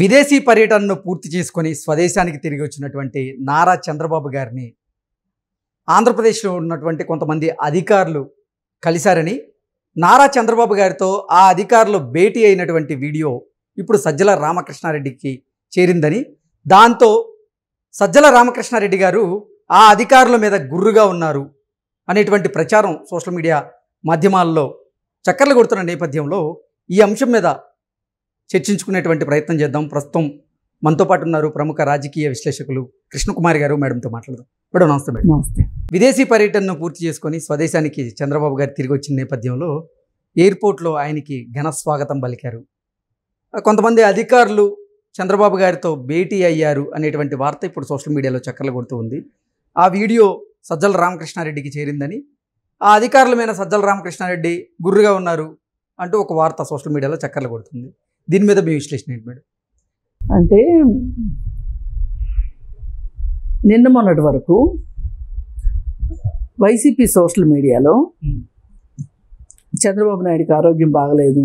విదేశీ పర్యటనను పూర్తి చేసుకొని స్వదేశానికి తిరిగి వచ్చినటువంటి నారా చంద్రబాబు గారిని ఆంధ్రప్రదేశ్లో ఉన్నటువంటి కొంతమంది అధికారులు కలిశారని, నారా చంద్రబాబు గారితో ఆ అధికారులు భేటీ అయినటువంటి వీడియో ఇప్పుడు సజ్జల రామకృష్ణారెడ్డికి చేరిందని, దాంతో సజ్జల రామకృష్ణారెడ్డి గారు ఆ అధికారుల మీద గుర్రుగా ఉన్నారు అనేటువంటి ప్రచారం సోషల్ మీడియా మాధ్యమాల్లో చక్కర్లు కొడుతున్న నేపథ్యంలో ఈ అంశం మీద చర్చించుకునేటువంటి ప్రయత్నం చేద్దాం. ప్రస్తుతం మనతో పాటు ఉన్నారు ప్రముఖ రాజకీయ విశ్లేషకులు కృష్ణకుమారి గారు. మేడంతో మాట్లాడదాం. మేడం నమస్తే. మేడం నమస్తే. విదేశీ పర్యటనను పూర్తి చేసుకొని స్వదేశానికి చంద్రబాబు గారు తిరిగి వచ్చిన నేపథ్యంలో ఎయిర్పోర్ట్లో ఆయనకి ఘన స్వాగతం పలికారు. కొంతమంది అధికారులు చంద్రబాబు గారితో భేటీ అయ్యారు అనేటువంటి వార్త ఇప్పుడు సోషల్ మీడియాలో చక్కర్లు కొడుతూ ఉంది. ఆ వీడియో సజ్జల రామకృష్ణారెడ్డికి చేరిందని, ఆ అధికారుల మీద సజ్జల రామకృష్ణారెడ్డి గుర్రుగా ఉన్నారు అంటూ ఒక వార్త సోషల్ మీడియాలో చక్కర్లు కొడుతుంది. దీని మీద మీ విశ్లేషణ ఏంటి మేడం? అంటే నిన్న మొన్నటి వరకు వైసీపీ సోషల్ మీడియాలో చంద్రబాబు నాయుడికి ఆరోగ్యం బాగలేదు,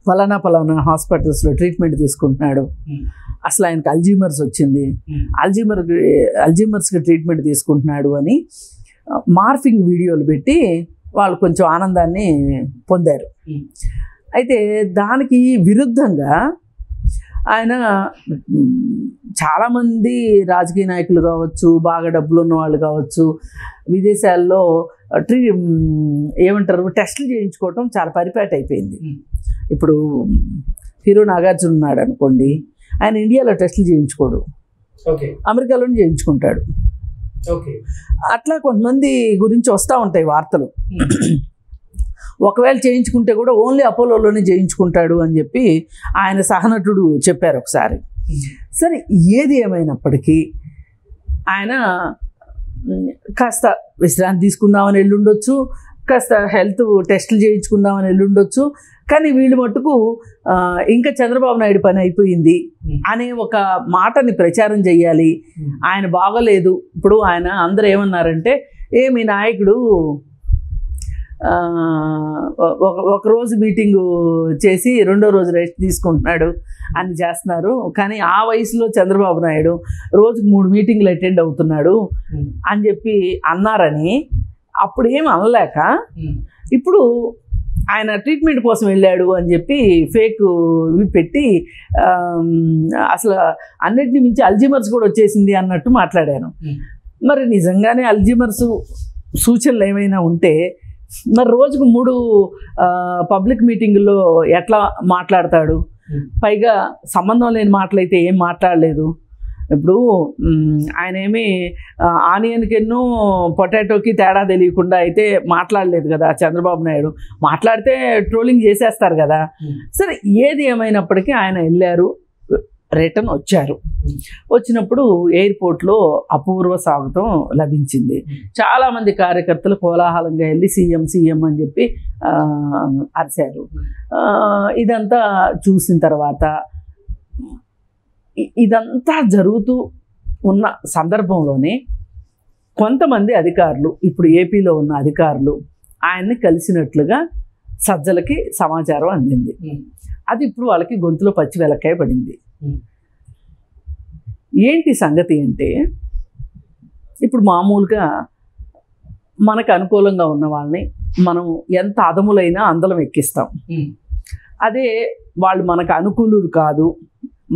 ఫలానా హాస్పిటల్స్లో ట్రీట్మెంట్ తీసుకుంటున్నాడు, అసలు ఆయనకు అల్జీమర్స్ వచ్చింది, అల్జీమర్స్కి ట్రీట్మెంట్ తీసుకుంటున్నాడు అని మార్ఫింగ్ వీడియోలు పెట్టి వాళ్ళు కొంచెం ఆనందాన్ని పొందారు. అయితే దానికి విరుద్ధంగా ఆయన చాలామంది రాజకీయ నాయకులు కావచ్చు, బాగా డబ్బులు ఉన్న వాళ్ళు కావచ్చు, విదేశాల్లో టెస్టులు చేయించుకోవటం చాలా పరిపాటి అయిపోయింది. ఇప్పుడు హీరో నాగార్జున ఉన్నాడు అనుకోండి, ఆయన ఇండియాలో టెస్టులు చేయించుకోడు, అమెరికాలోనే చేయించుకుంటాడు. అట్లా కొంతమంది గురించి వస్తూ ఉంటాయి వార్తలు. ఒకవేళ చేయించుకుంటే కూడా ఓన్లీ అపోలోలోనే చేయించుకుంటాడు అని చెప్పి ఆయన సహనటుడు చెప్పారు ఒకసారి. సరే, ఏది ఏమైనప్పటికీ ఆయన కాస్త విశ్రాంతి తీసుకుందామని వెళ్ళుండొచ్చు, కాస్త హెల్త్ టెస్టులు చేయించుకుందామని వెళ్ళుండొచ్చు. కానీ వీళ్ళు మట్టుకు ఇంకా చంద్రబాబు నాయుడు పని అయిపోయింది అనే ఒక మాటని ప్రచారం చేయాలి. ఆయన బాగోలేదు. ఇప్పుడు ఆయన అందరూ ఏమన్నారంటే, మీ నాయకుడు ఒకరోజు మీటింగు చేసి రెండో రోజు రెస్ట్ తీసుకుంటున్నాడు అని చేస్తున్నారు. కానీ ఆ వయసులో చంద్రబాబు నాయుడు రోజుకు 3 మీటింగులు అటెండ్ అవుతున్నాడు అని చెప్పి అన్నారని, అప్పుడు ఏం అనలేక ఇప్పుడు ఆయన ట్రీట్మెంట్ కోసం వెళ్ళాడు అని చెప్పి ఫేక్ పెట్టి అసలు అన్నిటిని మించి అల్జీమర్స్ కూడా వచ్చేసింది అన్నట్టు మాట్లాడాను. మరి నిజంగానే అల్జీమర్స్ సూచనలు ఏమైనా ఉంటే మరి రోజుకు 3 పబ్లిక్ మీటింగుల్లో ఎట్లా మాట్లాడతాడు? పైగా సంబంధం లేని మాటలైతే ఏం మాట్లాడలేదు. ఇప్పుడు ఆయన ఏమి ఆనియన్కిను పొటాటోకి తేడా తెలియకుండా అయితే మాట్లాడలేదు కదా చంద్రబాబు నాయుడు. మాట్లాడితే ట్రోలింగ్ చేసేస్తారు కదా. సరే, ఏది ఏమైనప్పటికీ ఆయన వెళ్ళారు, రిటర్న్ వచ్చారు. వచ్చినప్పుడు ఎయిర్పోర్ట్లో అపూర్వ స్వాగతం లభించింది. చాలామంది కార్యకర్తలు కోలాహలంగా వెళ్ళి సీఎం అని చెప్పి అరిశారు. ఇదంతా చూసిన తర్వాత ఇదంతా జరుగుతూ ఉన్న సందర్భంలోనే కొంతమంది అధికారులు, ఇప్పుడు ఏపీలో ఉన్న అధికారులు ఆయన్ని కలిసినట్లుగా సజ్జలకి సమాచారం అందింది. అది ఇప్పుడు వాళ్ళకి గొంతులో పచ్చి వెలక్కాయ పడింది. ఏంటి సంగతి అంటే, ఇప్పుడు మామూలుగా మనకు అనుకూలంగా ఉన్న వాళ్ళని మనం ఎంత అదములైనా అందలం ఎక్కిస్తాం. అదే వాళ్ళు మనకు అనుకూలులు కాదు,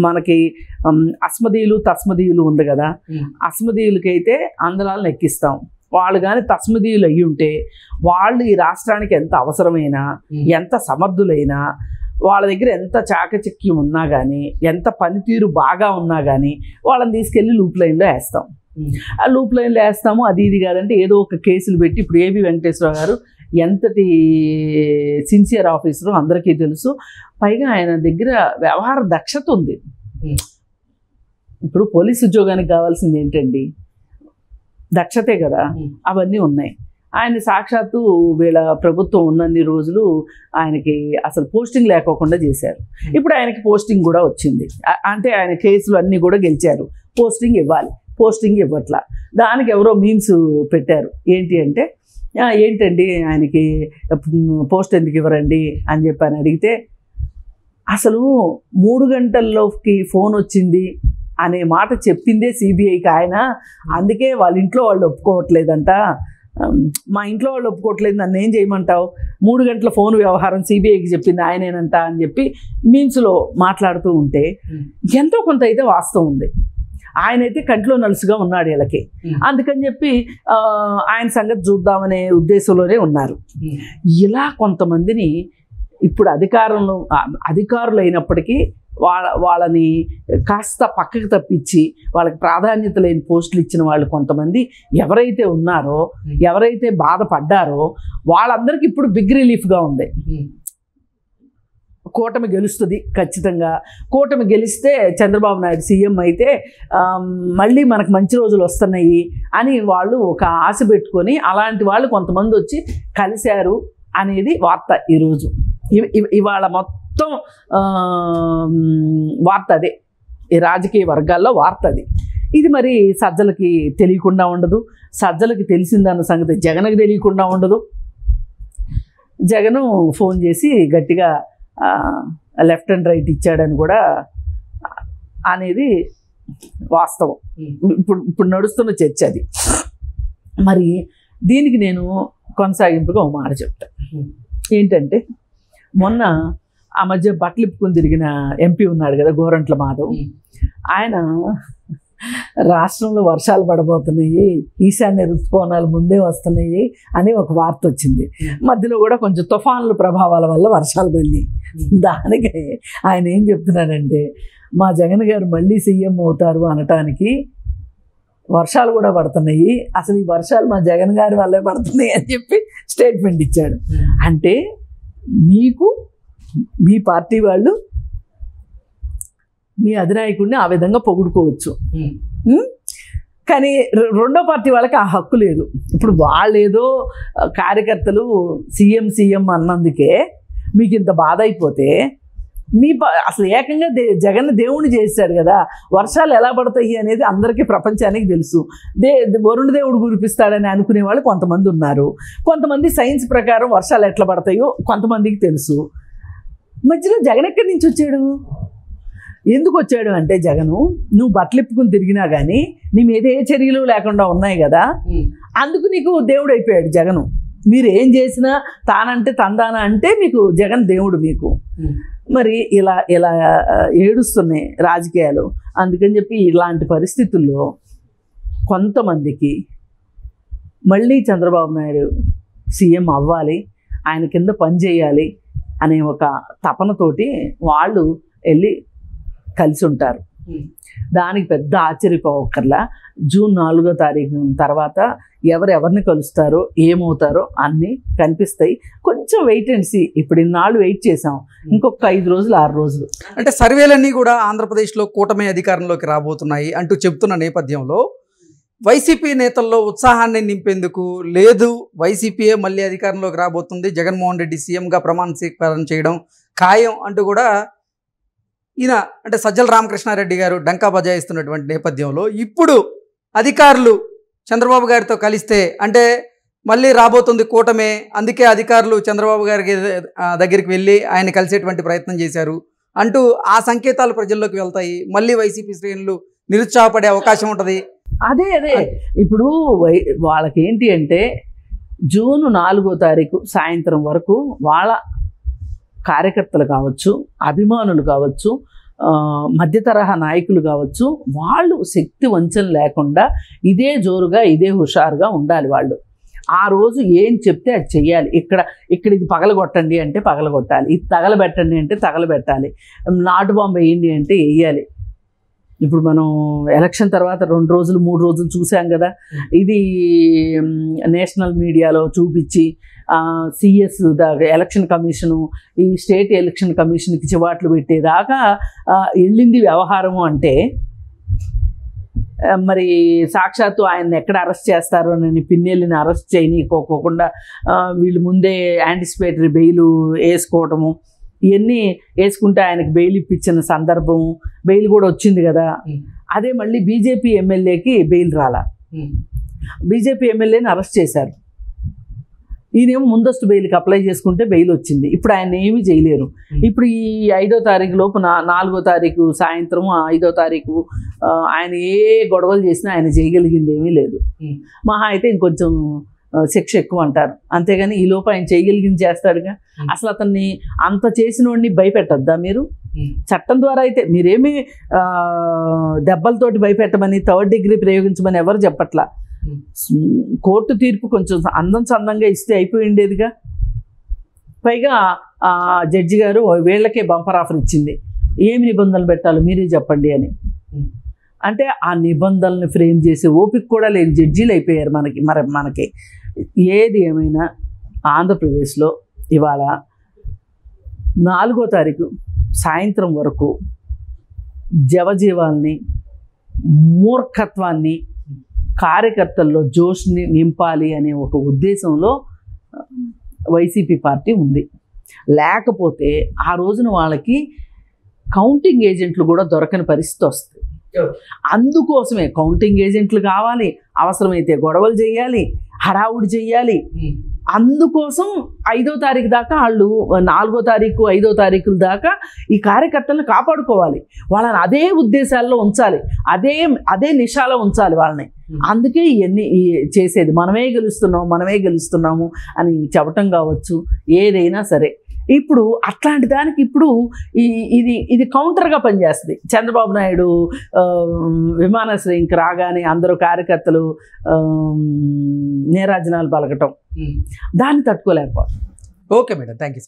మనకి అస్మదీయులు తస్మదీయులు ఉంది కదా, అస్మదీయులకైతే అందలాలను ఎక్కిస్తాం. వాళ్ళు కానీ తస్మదీయులు అయ్యి ఉంటే వాళ్ళు ఈ రాష్ట్రానికి ఎంత అవసరమైనా, ఎంత సమర్థులైనా, వాళ్ళ దగ్గర ఎంత చాకచక్యం ఉన్నా కానీ, ఎంత పనితీరు బాగా ఉన్నా కానీ వాళ్ళని తీసుకెళ్ళి లూప్ లైన్లో వేస్తాం. ఆ లూప్ లైన్లో వేస్తాము. అది ఇది కాదంటే ఏదో ఒక కేసులు పెట్టి, ఇప్పుడు ఏబి వెంకటేశ్వర గారు ఎంతటి సిన్సియర్ ఆఫీసరు అందరికీ తెలుసు. పైగా ఆయన దగ్గర వ్యవహార దక్షత ఉంది. ఇప్పుడు పోలీసు ఉద్యోగానికి కావాల్సింది ఏంటండి? దక్షతే కదా. అవన్నీ ఉన్నాయి. ఆయన సాక్షాత్తు వీళ్ళ ప్రభుత్వం ఉన్నన్ని రోజులు ఆయనకి అసలు పోస్టింగ్ లేకోకుండా చేశారు. ఇప్పుడు ఆయనకి పోస్టింగ్ కూడా వచ్చింది. అంటే ఆయన కేసులు అన్నీ కూడా గెలిచారు. పోస్టింగ్ ఇవ్వాలి, పోస్టింగ్ ఇవ్వట్లా. దానికి ఎవరో మీమ్స్ పెట్టారు. ఏంటి అంటే, ఏంటండి ఆయనకి పోస్ట్ ఎందుకు ఇవ్వరండి అని చెప్పి అడిగితే, అసలు 3 గంటల్లోకి ఫోన్ వచ్చింది అనే మాట చెప్పిందే సిబిఐకి ఆయన. అందుకే వాళ్ళ ఇంట్లో వాళ్ళు ఒప్పుకోవట్లేదంట. మా ఇంట్లో వాళ్ళు ఒప్పుకోవట్లేదు, నన్ను ఏం చేయమంటావు, 3 గంటల ఫోన్ వ్యవహారం సిబిఐకి చెప్పింది ఆయనేనంట అని చెప్పి మీమ్స్లో మాట్లాడుతూ ఉంటే ఎంతో కొంత అయితే వాస్తవం ఉంది. ఆయనైతే కంట్లో నలుసుగా ఉన్నాడు వీళ్ళకి. అందుకని చెప్పి ఆయన సంగతి చూద్దామనే ఉద్దేశంలోనే ఉన్నారు. ఇలా కొంతమందిని ఇప్పుడు అధికారులు అయినప్పటికీ వాళ్ళని కాస్త పక్కకు తప్పించి వాళ్ళకి ప్రాధాన్యత లేని పోస్టులు ఇచ్చిన వాళ్ళు కొంతమంది ఎవరైతే ఉన్నారో, ఎవరైతే బాధపడ్డారో వాళ్ళందరికీ ఇప్పుడు బిగ్ రిలీఫ్గా ఉంది. కూటమి గెలుస్తుంది ఖచ్చితంగా. కూటమి గెలిస్తే చంద్రబాబు నాయుడు సీఎం అయితే మళ్ళీ మనకు మంచి రోజులు వస్తున్నాయి అని వాళ్ళు ఒక ఆశ పెట్టుకొని అలాంటి వాళ్ళు కొంతమంది వచ్చి కలిశారు అనేది వార్త. ఈరోజు ఇవాళ మొత్తం వార్త అదే, ఈ రాజకీయ వర్గాల్లో వార్త అది. ఇది మరి సజ్జలకి తెలియకుండా ఉండదు, సజ్జలకి తెలిసిందన్న సంగతి జగన్కి తెలియకుండా ఉండదు. జగను ఫోన్ చేసి గట్టిగా లెఫ్ట్ అండ్ రైట్ ఇచ్చాడని కూడా అనేది వాస్తవం. ఇప్పుడు నడుస్తున్న చర్చ అది. మరి దీనికి నేను కొనసాగింపుగా ఒక మాట చెప్తాను. ఏంటంటే మొన్న ఆ మధ్య బట్టలిప్పుకొని తిరిగిన ఎంపీ ఉన్నాడు కదా, గోరంట్ల మాధవ్. ఆయన రాష్ట్రంలో వర్షాలు పడబోతున్నాయి, ఈశాన్య ఋతుపవనాలు ముందే వస్తున్నాయి అని ఒక వార్త వచ్చింది. మధ్యలో కూడా కొంచెం తుఫాన్ల ప్రభావాల వల్ల వర్షాలు పడినాయి. దానికి ఆయన ఏం చెప్తున్నాడంటే, మా జగన్ గారు మళ్ళీ సీఎం అవుతారు అనటానికి వర్షాలు కూడా పడుతున్నాయి, అసలు ఈ వర్షాలు మా జగన్ గారి వల్లే పడుతున్నాయి అని చెప్పి స్టేట్మెంట్ ఇచ్చాడు. అంటే మీకు మీ పార్టీ వాళ్ళు మీ అధినాయకుడిని ఆ విధంగా పొగుడుకోవచ్చు, కానీ రెండో పార్టీ వాళ్ళకి ఆ హక్కు లేదు. ఇప్పుడు వాళ్ళేదో కార్యకర్తలు సీఎం అన్నందుకే మీకు ఇంత బాధ అయిపోతే, అసలు ఏకంగా జగన్ దేవుణ్ణి చేశాడు కదా, వర్షాలు ఎలా పడతాయి అనేది అందరికీ ప్రపంచానికి తెలుసు. వరుణ దేవుడు కురిపిస్తాడని అనుకునే వాళ్ళు కొంతమంది ఉన్నారు. కొంతమంది సైన్స్ ప్రకారం వర్షాలు ఎట్లా పడతాయో కొంతమందికి తెలుసు. మధ్యలో జగన్ ఎక్కడి నుంచి వచ్చాడు? ఎందుకు వచ్చాడు అంటే, జగను నువ్వు బట్టలిప్పుకుని తిరిగినా కానీ నీ మీద ఏ చర్యలు లేకుండా ఉన్నాయి కదా, అందుకు నీకు దేవుడు అయిపోయాడు జగను. మీరు ఏం చేసినా తానంటే తందానా అంటే మీకు జగన్ దేవుడు మీకు. మరి ఇలా ఏడుస్తున్నాయి రాజకీయాలు. అందుకని చెప్పి ఇలాంటి పరిస్థితుల్లో కొంతమందికి మళ్ళీ చంద్రబాబు నాయుడు సీఎం అవ్వాలి, ఆయన కింద పనిచేయాలి అనే ఒక తపనతోటి వాళ్ళు వెళ్ళి కలిసి ఉంటారు. దానికి పెద్ద ఆశ్చర్యపోవక్కర్లా. జూన్ 4వ తారీఖు తర్వాత ఎవరెవరిని కలుస్తారో ఏమవుతారో అన్నీ కనిపిస్తాయి. కొంచెం వెయిట్ అండ్ సీ. ఇప్పుడు ఇన్నాళ్ళు వెయిట్ చేసాం, ఇంకొక 5 రోజులు 6 రోజులు. అంటే సర్వేలన్నీ కూడా ఆంధ్రప్రదేశ్లో కూటమి అధికారంలోకి రాబోతున్నాయి అంటూ చెప్తున్న నేపథ్యంలో వైసీపీ నేతల్లో ఉత్సాహాన్ని నింపేందుకు, లేదు వైసీపీయే మళ్ళీ అధికారంలోకి రాబోతుంది, జగన్మోహన్ రెడ్డి సీఎంగా ప్రమాణ స్వీకారం చేయడం ఖాయం అంటూ కూడా ఈయన అంటే సజ్జల రామకృష్ణారెడ్డి గారు డంకా బజాయిస్తున్నటువంటి నేపథ్యంలో ఇప్పుడు అధికారులు చంద్రబాబు గారితో కలిస్తే అంటే మళ్ళీ రాబోతుంది కూటమే, అందుకే అధికారులు చంద్రబాబు గారికి దగ్గరికి వెళ్ళి ఆయన కలిసేటువంటి ప్రయత్నం చేశారు అంటూ ఆ సంకేతాలు ప్రజల్లోకి వెళ్తాయి. మళ్ళీ వైసీపీ శ్రేణులు నిరుత్సాహపడే అవకాశం ఉంటుంది. అదే ఇప్పుడు వాళ్ళకి ఏంటి అంటే, జూన్ 4వ తారీఖు సాయంత్రం వరకు వాళ్ళ కార్యకర్తలు కావచ్చు, అభిమానులు కావచ్చు, మధ్య తరహా నాయకులు కావచ్చు, వాళ్ళు శక్తి వంచన లేకుండా ఇదే జోరుగా ఇదే హుషారుగా ఉండాలి. వాళ్ళు ఆ రోజు ఏం చెప్తే అది చెయ్యాలి. ఇక్కడ ఇది పగలగొట్టండి అంటే పగలగొట్టాలి, ఇది తగలబెట్టండి అంటే తగలబెట్టాలి, నాటు బాంబు వేయండి అంటే వేయాలి. ఇప్పుడు మనం ఎలక్షన్ తర్వాత 2 రోజులు 3 రోజులు చూసాం కదా, ఇది నేషనల్ మీడియాలో చూపించి సిఎస్ దాకా ఎలక్షన్ కమిషను, ఈ స్టేట్ ఎలక్షన్ కమిషన్కి చివాట్లు పెట్టేదాకా వెళ్ళింది వ్యవహారము. అంటే మరి సాక్షాత్తు ఆయన్ని ఎక్కడ అరెస్ట్ చేస్తారో అని పిన్నెల్లిని అరెస్ట్ చేయనీకోకుండా వీళ్ళు ముందే యాంటిసిపేటరీ బెయిల్ వేసుకోవటము, ఇవన్నీ వేసుకుంటే ఆయనకు బెయిల్ ఇప్పించిన సందర్భం, బెయిల్ కూడా వచ్చింది కదా. అదే మళ్ళీ బీజేపీ ఎమ్మెల్యేకి బెయిల్ రాలా, బీజేపీ ఎమ్మెల్యేని అరెస్ట్ చేశారు. ఈయనేమో ముందస్తు బెయిల్కి అప్లై చేసుకుంటే బెయిల్ వచ్చింది. ఇప్పుడు ఆయన ఏమీ చేయలేరు. ఇప్పుడు ఈ 5వ తారీఖు లోపు 4వ తారీఖు సాయంత్రం 5వ తారీఖు ఆయన ఏ గొడవలు చేసినా ఆయన చేయగలిగింది ఏమీ లేదు. మహా అయితే ఇంకొంచెం శిక్ష ఎక్కువ అంటారు, అంతేగాని ఈ లోపు ఆయన చేయగలిగింది చేస్తాడుగా. అసలు అతన్ని అంత చేసిన వాడిని భయపెట్టద్దా మీరు? చట్టం ద్వారా అయితే మీరేమి దెబ్బలతోటి భయపెట్టమని 3rd డిగ్రీ ప్రయోగించమని ఎవరు చెప్పట్లా. కోర్టు తీర్పు కొంచెం అందంగా ఇస్తే అయిపోయి ఉండేదిగా. పైగా జడ్జి గారు వీళ్ళకే బంపర్ ఆఫర్ ఇచ్చింది, ఏమి నిబంధనలు పెట్టాలో మీరే చెప్పండి అని. అంటే ఆ నిబంధనలను ఫ్రేమ్ చేసే ఓపిక కూడా లేని జడ్జీలు అయిపోయారు మనకి. ఏది ఏమైనా ఆంధ్రప్రదేశ్లో ఇవాళ 4వ తారీఖు సాయంత్రం వరకు జవజీవాల్ని, మూర్ఖత్వాన్ని, కార్యకర్తల్లో జోష్ని నింపాలి అనే ఒక ఉద్దేశంలో వైసీపీ పార్టీ ఉంది. లేకపోతే ఆ రోజున వాళ్ళకి కౌంటింగ్ ఏజెంట్లు కూడా దొరకని పరిస్థితి వస్తుంది. అందుకోసమే కౌంటింగ్ ఏజెంట్లు కావాలి, అవసరమైతే గొడవలు చేయాలి, హడావుడి చెయ్యాలి. అందుకోసం 5వ తారీఖు దాకా వాళ్ళు 4వ తారీఖు 5వ తారీఖుల దాకా ఈ కార్యకర్తలను కాపాడుకోవాలి, వాళ్ళని అదే ఉద్దేశాల్లో ఉంచాలి, అదే నిషాలో ఉంచాలి వాళ్ళని. అందుకే ఇవన్నీ చేసేది. మనమే గెలుస్తున్నాము అని చెప్పటం కావచ్చు, ఏదైనా సరే. ఇప్పుడు అట్లాంటి దానికి ఇప్పుడు ఇది కౌంటర్గా పనిచేస్తుంది. చంద్రబాబు నాయుడు విమానాశ్రయంకి రాగానే అందరూ కార్యకర్తలు నీరాజనాలు పలకటం, దాన్ని తట్టుకోలేకపోతాం. Okay madam, thank you.